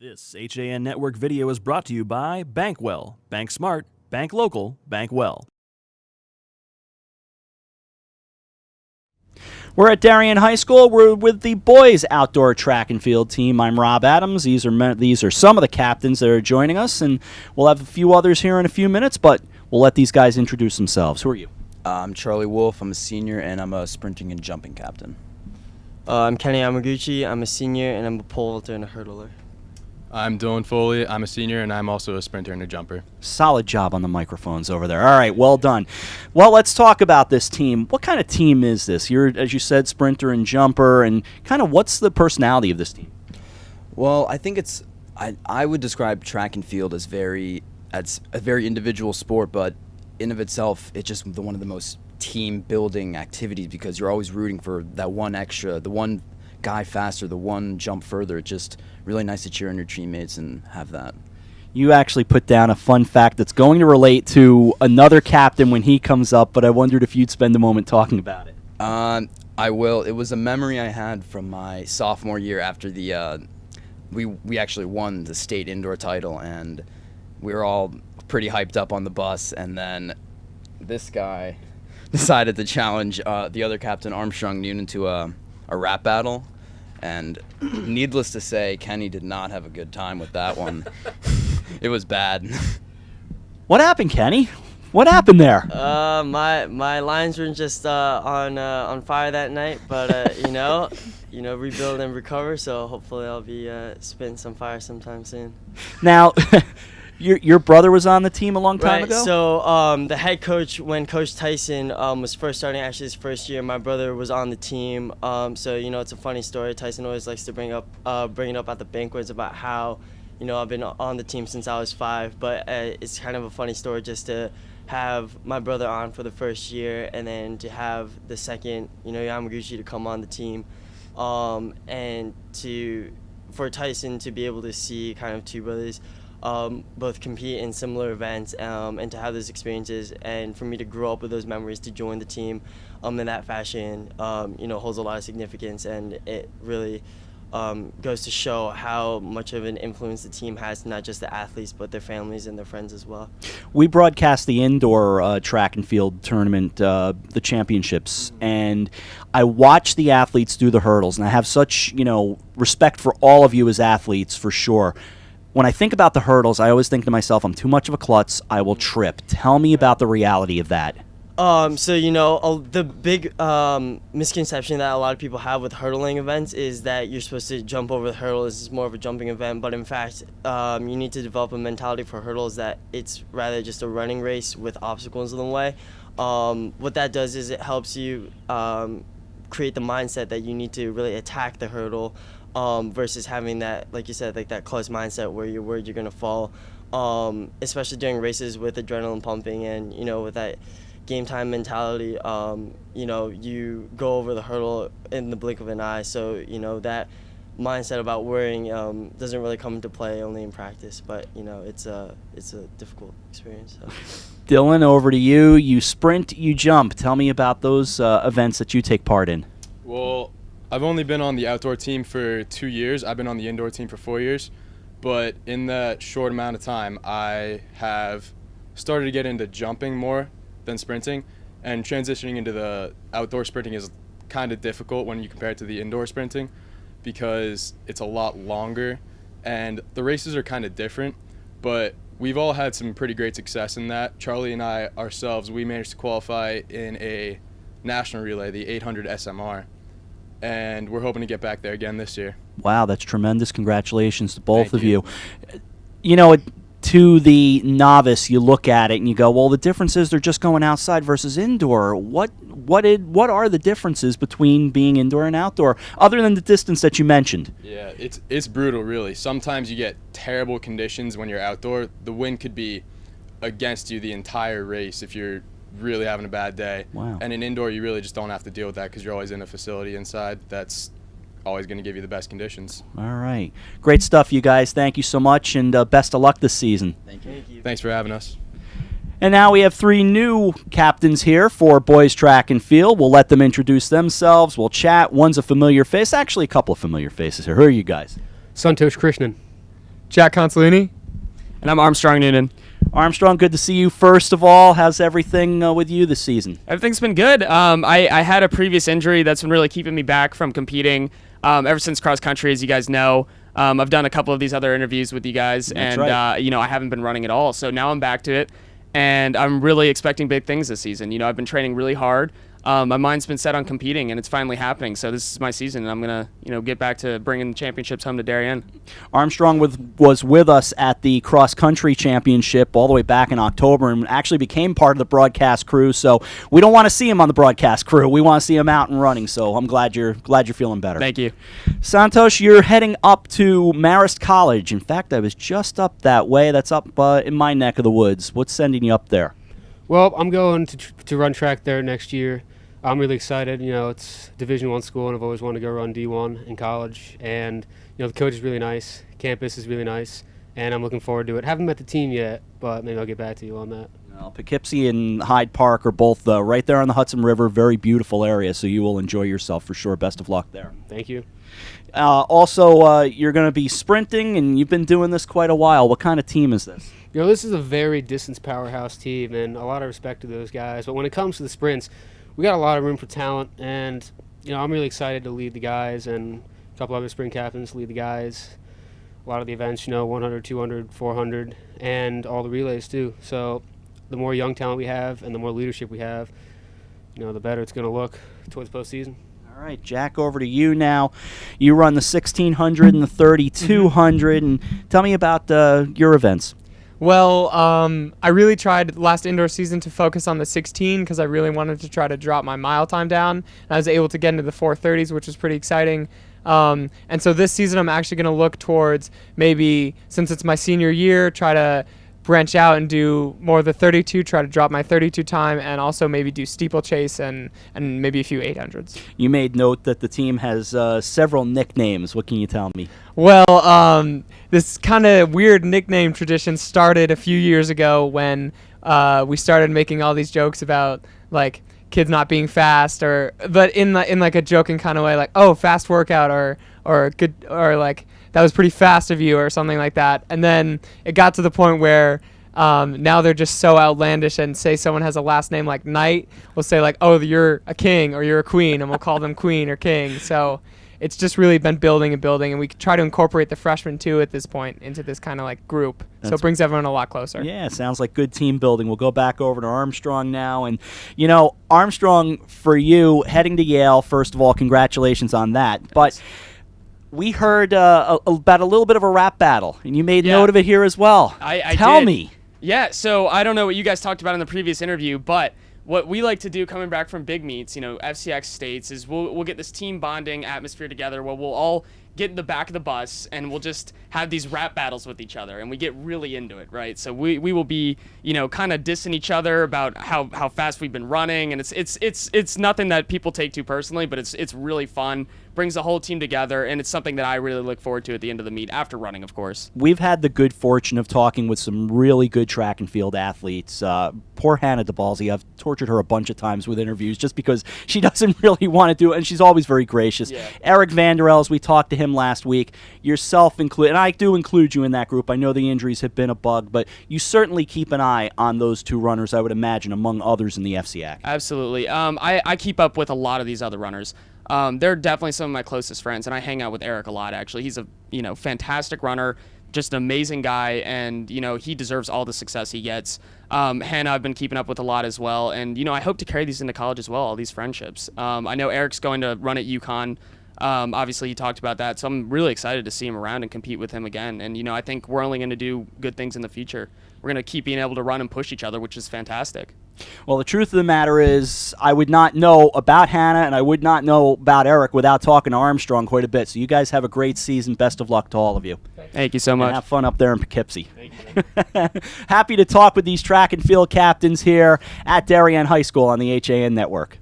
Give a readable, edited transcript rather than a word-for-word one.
This HAN Network video is brought to you by Bankwell. Bank smart, bank local, bank well. We're at Darien High School. We're with the boys outdoor track and field team. I'm Rob Adams. These are some of the captains that are joining us, and we'll have a few others here in a few minutes, but we'll let these guys introduce themselves. Who are you? I'm Charlie Wolf. I'm a senior, and I'm a sprinting and jumping captain. I'm Kenny Yamaguchi. I'm a senior, and I'm a pole vaulter and a hurdler. I'm Dillon Foley. I'm a senior, and I'm also a sprinter and a jumper. Solid job on the microphones over there. All right, well done. Well, let's talk about this team. What kind of team is this? You're, as you said, sprinter and jumper, and kind of what's the personality of this team? Well, I think I would describe track and field as a very individual sport, but in of itself, it's just one of the most team-building activities because you're always rooting for that one extra, the one guy faster, the one jump further. It's just really nice to cheer on your teammates and have that. You actually put down a fun fact that's going to relate to another captain when he comes up, but I wondered if you'd spend a moment talking about it. I will. It was a memory I had from my sophomore year after the we actually won the state indoor title, and we were all pretty hyped up on the bus, and then this guy decided to challenge the other captain, Armstrong Noonan, to a rap battle. And needless to say, Kenny did not have a good time with that one. It was bad. What happened, Kenny? What happened there? My lines were just on fire that night, but rebuild and recover. So hopefully I'll be spitting some fire sometime soon. Now, your brother was on the team a long time ago? So the head coach, when Coach Tyson was first starting, actually his first year, my brother was on the team. So it's a funny story. Tyson always likes to bring it up at the banquets about how I've been on the team since I was 5. But it's kind of a funny story just to have my brother on for the first year, and then to have the second, Yamaguchi to come on the team, and for Tyson to be able to see kind of two brothers both compete in similar events, and to have those experiences, and for me to grow up with those memories, to join the team in that fashion, holds a lot of significance, and it really goes to show how much of an influence the team has, not just the athletes, but their families and their friends as well. We broadcast the indoor track and field tournament, the championships, and I watch the athletes do the hurdles, and I have such, respect for all of you as athletes, for sure. When I think about the hurdles, I always think to myself, I'm too much of a klutz, I will trip. Tell me about the reality of that. The big misconception that a lot of people have with hurdling events is that you're supposed to jump over the hurdle. This is more of a jumping event, but in fact, you need to develop a mentality for hurdles that it's rather just a running race with obstacles in the way. What that does is it helps you create the mindset that you need to really attack the hurdle, versus having that, like you said, like that close mindset where you're worried you're going to fall, especially during races with adrenaline pumping and, with that game time mentality. You go over the hurdle in the blink of an eye. So, that mindset about worrying doesn't really come into play only in practice, but, it's a difficult experience. So. Dillon, over to you. You sprint, you jump. Tell me about those events that you take part in. Well, I've only been on the outdoor team for 2 years. I've been on the indoor team for 4 years. But in that short amount of time, I have started to get into jumping more than sprinting. And transitioning into the outdoor sprinting is kind of difficult when you compare it to the indoor sprinting because it's a lot longer. And the races are kind of different. But we've all had some pretty great success in that. Charlie and I ourselves, we managed to qualify in a national relay, the 800 SMR. And we're hoping to get back there again this year. Wow, that's tremendous. Congratulations to both of you. To the novice, you look at it and you go, well, the difference is they're just going outside versus indoor. What are the differences between being indoor and outdoor, other than the distance that you mentioned? Yeah, it's brutal, really. Sometimes you get terrible conditions when you're outdoor. The wind could be against you the entire race if you're really having a bad day. Wow. And in indoor, you really just don't have to deal with that because you're always in a facility inside that's always going to give you the best conditions. All right. Great stuff, you guys. Thank you so much, and best of luck this season. Thank you. Thanks for having us. And now we have 3 new captains here for boys track and field. We'll let them introduce themselves. We'll chat. One's a familiar face. Actually, a couple of familiar faces here. Who are you guys? Santosh Krishnan. Jack Censolini. And I'm Armstrong Noonan. Armstrong, good to see you. First of all, how's everything with you this season? Everything's been good. I had a previous injury that's been really keeping me back from competing ever since cross country, as you guys know. I've done a couple of these other interviews with you guys, That's and right. I haven't been running at all. So now I'm back to it, and I'm really expecting big things this season. I've been training really hard. My mind's been set on competing, and it's finally happening. So this is my season, and I'm gonna, get back to bringing championships home to Darien. Armstrong was with us at the cross country championship all the way back in October, and actually became part of the broadcast crew. So we don't want to see him on the broadcast crew. We want to see him out and running. So I'm glad you're feeling better. Thank you. Santosh, you're heading up to Marist College. In fact, I was just up that way. That's up in my neck of the woods. What's sending you up there? Well, I'm going to run track there next year. I'm really excited. It's Division I school, and I've always wanted to go run D1 in college. And the coach is really nice, campus is really nice, and I'm looking forward to it. Haven't met the team yet, but maybe I'll get back to you on that. Well, Poughkeepsie and Hyde Park are both right there on the Hudson River. Very beautiful area, so you will enjoy yourself for sure. Best of luck there. Thank you. Also, you're going to be sprinting, and you've been doing this quite a while. What kind of team is this? This is a very distance powerhouse team, and a lot of respect to those guys. But when it comes to the sprints, we got a lot of room for talent, and I'm really excited to lead the guys, and a couple other sprint captains lead the guys. A lot of the events, 100, 200, 400, and all the relays too. So the more young talent we have, and the more leadership we have, the better it's going to look towards postseason. All right, Jack, over to you now. You run the 1600 and the 3200, and tell me about your events. Well, I really tried last indoor season to focus on the 16 because I really wanted to try to drop my mile time down. And I was able to get into the 430s, which was pretty exciting. And so this season I'm actually going to look towards maybe, since it's my senior year, try to branch out and do more of the 32, try to drop my 32 time, and also maybe do steeplechase and maybe a few 800s. You made note that the team has several nicknames. What can you tell me? Well, this kind of weird nickname tradition started a few years ago when we started making all these jokes about like kids not being fast, but in like a joking kind of way, like, oh, fast workout or good, or like that was pretty fast of you or something like that. And then it got to the point where now they're just so outlandish, and say someone has a last name like Knight, we'll say like, oh, you're a king or you're a queen, and we'll call them queen or king. So it's just really been building and building, and we try to incorporate the freshmen too at this point into this kind of like group. So it brings everyone a lot closer. Yeah, sounds like good team building. We'll go back over to Armstrong now. And, Armstrong, for you, heading to Yale, first of all, congratulations on that. But we heard about a little bit of a rap battle, and you made note of it here as well. I Tell did. me. Yeah, so I don't know what you guys talked about in the previous interview, but what we like to do coming back from big meets, FCIAC states, is we'll get this team bonding atmosphere together where we'll all get in the back of the bus and we'll just have these rap battles with each other, and we get really into it, right? So we will be, kind of dissing each other about how fast we've been running, and it's nothing that people take too personally, but it's really fun. Brings the whole team together, and it's something that I really look forward to at the end of the meet, after running, of course. We've had the good fortune of talking with some really good track and field athletes. Poor Hannah DeBalzi, I've tortured her a bunch of times with interviews just because she doesn't really want to do it, and she's always very gracious. Yeah. Eric Vanderels, we talked to him last week, yourself included, and I do include you in that group. I know the injuries have been a bug, but you certainly keep an eye on those two runners, I would imagine, among others in the FCIAC. Absolutely. I keep up with a lot of these other runners. They're definitely some of my closest friends, and I hang out with Eric a lot, actually. He's a fantastic runner, just an amazing guy, and he deserves all the success he gets. Hannah I've been keeping up with a lot as well, and I hope to carry these into college as well, all these friendships. I know Eric's going to run at UConn. Obviously he talked about that, so I'm really excited to see him around and compete with him again. And I think we're only going to do good things in the future. We're going to keep being able to run and push each other, which is fantastic. Well, the truth of the matter is I would not know about Hannah and I would not know about Eric without talking to Armstrong quite a bit. So you guys have a great season. Best of luck to all of you. Thank you so much. And have fun up there in Poughkeepsie. Thank you. Happy to talk with these track and field captains here at Darien High School on the HAN Network.